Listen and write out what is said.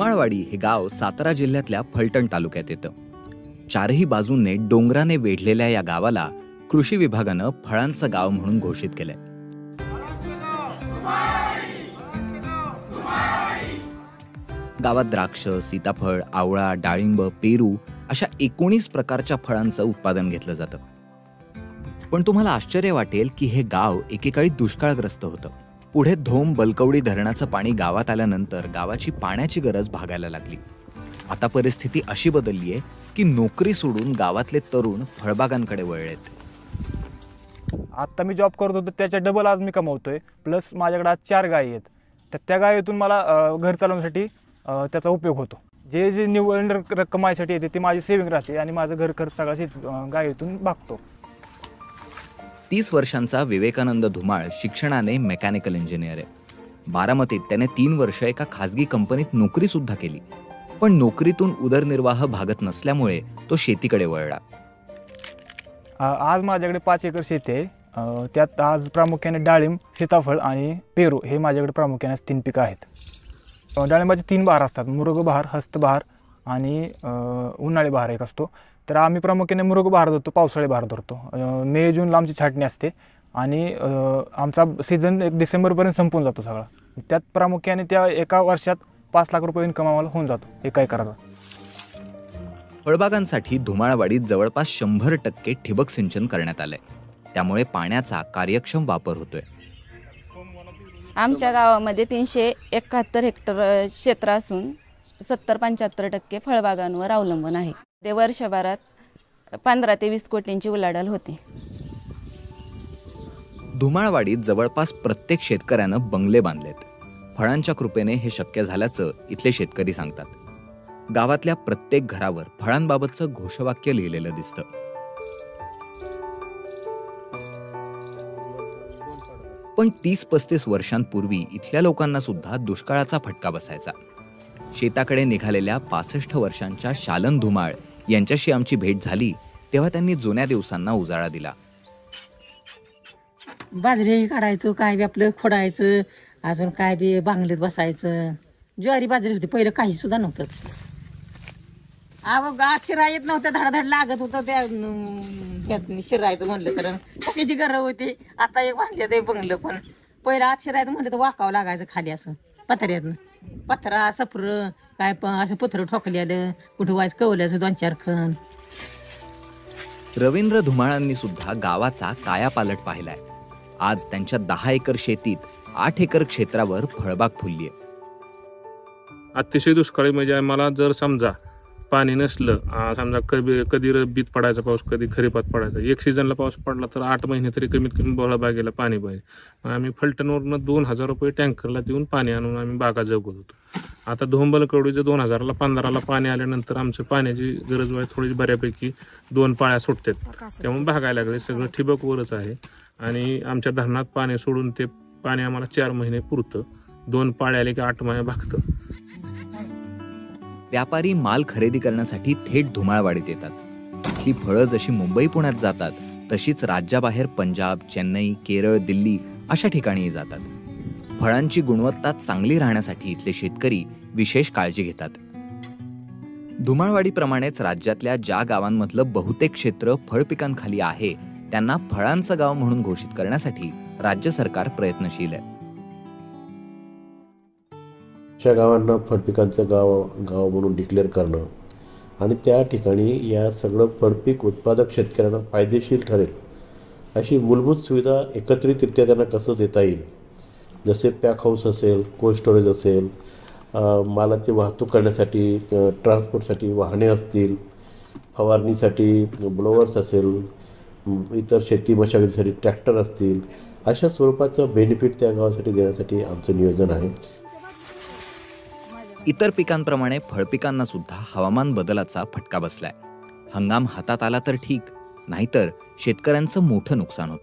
धुमाळवाडी हे गाव सातारा जिल्ह्यातल्या फलटण तालुक्यात येतं. चारही बाजूंनी डोंगराने वेढलेल्या या गावाला कृषी विभागानं फळांचं गाव म्हणून घोषित केलंय. गावात द्राक्ष, सीताफळ, आवळा, डाळिंब, पेरू अशा 19 प्रकारच्या फळांचं उत्पादन घेतलं जातं. पण तुम्हाला आश्चर्य वाटेल की हे गाव एकेकाळी दुष्काळग्रस्त होतं. पुढे धोम बलकवडी धरणाचं पाणी गावात आल्यानंतर गावाची पाण्याची गरज भागायला लागली. आता परिस्थिती अशी बदलली आहे की नोकरी सोडून गावातले तरुण फळबागांकडे वळलेत. आता मी जॉब करत होतो त्याच्या डबल आज मी कमवतोय. प्लस माझ्याकडे आज 4 गायी आहेत. तर त्या गायीतून मला घर चालवण्यासाठी त्याचा उपयोग होतो. जे निव्वळ रक्कम माझ्यासाठी येते ती माझी सेव्हिंग राहते आणि माझं घर खर्च सगळा गायीतून भागतो. 30 वर्षांचा विवेकानंद धुमाळ शिक्षणाने मेकॅनिकल इंजिनियर आहे. बारामतीत त्याने 3 वर्ष एका खासगी कंपनीत नोकरी सुद्धा केली. पण नोकरीतून उदरनिर्वाह भागत नसल्यामुळे तो शेतीकडे वळला. आज माझ्याकडे 5 एकर शेती आहे. त्यात आज प्रामुख्याने डाळिंब, सीताफळ आणि पेरू हे माझ्याकडे प्रामुख्याने 3 पिकं आहेत. डाळिंबाचे 3 बहार असतात: मृग बहार, हस्त बहार आणि उन्हाळी बहार एक असतो. तर आम्ही प्रामुख्याने मृग बहार धरतो, पावसाळी बहार धरतो. मे जूनला आमची छाटणी असते आणि आमचा सीझन डिसेंबरपर्यंत संपून जातो सगळा. त्यात प्रामुख्याने त्या एका वर्षात 5 लाख रुपये इन्कम आम्हाला होऊन जातो एका एकराचा. फळबागांसाठी धुमाळवाडीत जवळपास 100% ठिबक सिंचन करण्यात आलंय. त्यामुळे पाण्याचा कार्यक्षम वापर होतोय. आमच्या गावामध्ये 371 हेक्टर क्षेत्र असून 70-75% फळबागांवर अवलंबून आहे. ते वर्षभरात 15 ते 20 कोटींची उलाढाल होते. धुमाळवाडीत जवळपास प्रत्येक शेतकऱ्यानं बंगले बांधलेत. फळांच्या कृपेने हे शक्य झाल्याचं इथले शेतकरी सांगतात. गावातल्या प्रत्येक घरावर फळांबाबतचं घोषवाक्य लिहिलेलं दिसतं. पण 30-35 वर्षांपूर्वी इथल्या लोकांना सुद्धा दुष्काळाचा फटका बसायचा. शेताकडे निघालेल्या 65 वर्षांच्या शालन धुमाळ यांच्याशी आमची भेट झाली तेव्हा त्यांनी जुन्या दिवसांना उजाळा दिला. बाजरी काढायचं, काय बी आपलं खोडायचं, अजून काय बी बांगलीत बसायचं. ज्वारी बाजरी होती, पहिलं काही सुद्धा नव्हतं. गात शिरा येत नव्हतं, धडाधड लागत होतं. त्या शिरायचं म्हणलं तर कशाची गरज होती. आता एक बांधले ते बंगलं, पण पहिलं आत शिरायचं म्हणलं तर वाकावं लागायचं खाली असं पथऱ्यातनं. पथरा सफर काय पण असं पथरं ठोकलेलं, कुठं व्हायचं कवल्याचं 2-4 खण. रवींद्र धुमाळांनी सुद्धा गावाचा कायापालट पाहिलाय. आज त्यांच्या 10 एकर शेतीत 8 एकर क्षेत्रावर फळबाग फुलली आहे. अतिशय दुष्काळी म्हणजे मला जर समजा पाणी नसलं, समजा कधी रब्बीत पडायचा पाऊस, कधी खरीपात पडायचा, एक सीझनला पाऊस पडला तर 8 महिने तरी कमीत कमी फळबागेला पाणी पाहिजे. आम्ही फलटणवरनं 2000 रुपये टँकरला देऊन पाणी आणून आम्ही बागा जगत होतो. आता धोंबलकडूचं 2000ला 15ला पाणी आल्यानंतर आमचं पाण्याची गरज थोडी बऱ्यापैकी 2 पाळ्या सुटतात. त्यामुळे भागायला लागले. सगळं ठिबकवरच आहे आणि आमच्या धरणात पाणी सोडून ते पाणी आम्हाला 4 महिने पुरतं. 2 पाळ्या आले की 8 महिने भागतं. व्यापारी माल खरेदी करण्यासाठी थेट धुमाळवाडीत येतात. इथली फळं जशी मुंबई पुण्यात जातात तशीच राज्याबाहेर पंजाब, चेन्नई, केरळ, दिल्ली अशा ठिकाणीही जातात. फळांची गुणवत्ता चांगली राहण्यासाठी इथले शेतकरी विशेष काळजी घेतात. धुमाळवाडीप्रमाणेच राज्यातल्या ज्या गावांमधलं बहुतेक क्षेत्र फळपिकांखाली आहे त्यांना फळांचं गाव म्हणून घोषित करण्यासाठी राज्य सरकार प्रयत्नशील आहे. अशा गावांना फळपिकांचं गाव म्हणून डिक्लेअर करणं आणि त्या ठिकाणी या सगळं फळपीक उत्पादक शेतकऱ्यांना फायदेशीर ठरेल अशी मूलभूत सुविधा एकत्रितरित्या त्यांना कसं देता येईल. जसे पॅक हाऊस असेल, कोल्ड स्टोरेज असेल, मालाची वाहतूक करण्यासाठी ट्रान्सपोर्टसाठी वाहने असतील, फवारणीसाठी ब्लोअर्स असेल, इतर शेती मशागतीसाठी ट्रॅक्टर असतील, अशा स्वरूपाचं बेनिफिट त्या गावासाठी देण्यासाठी आमचं नियोजन आहे. इतर पिकांप्रमाणे फळपिकांना सुद्धा हवामान बदलाचा फटका बसलाय. हंगाम हातात आला तर ठीक, नाहीतर शेतकऱ्यांचं मोठं नुकसान होतं.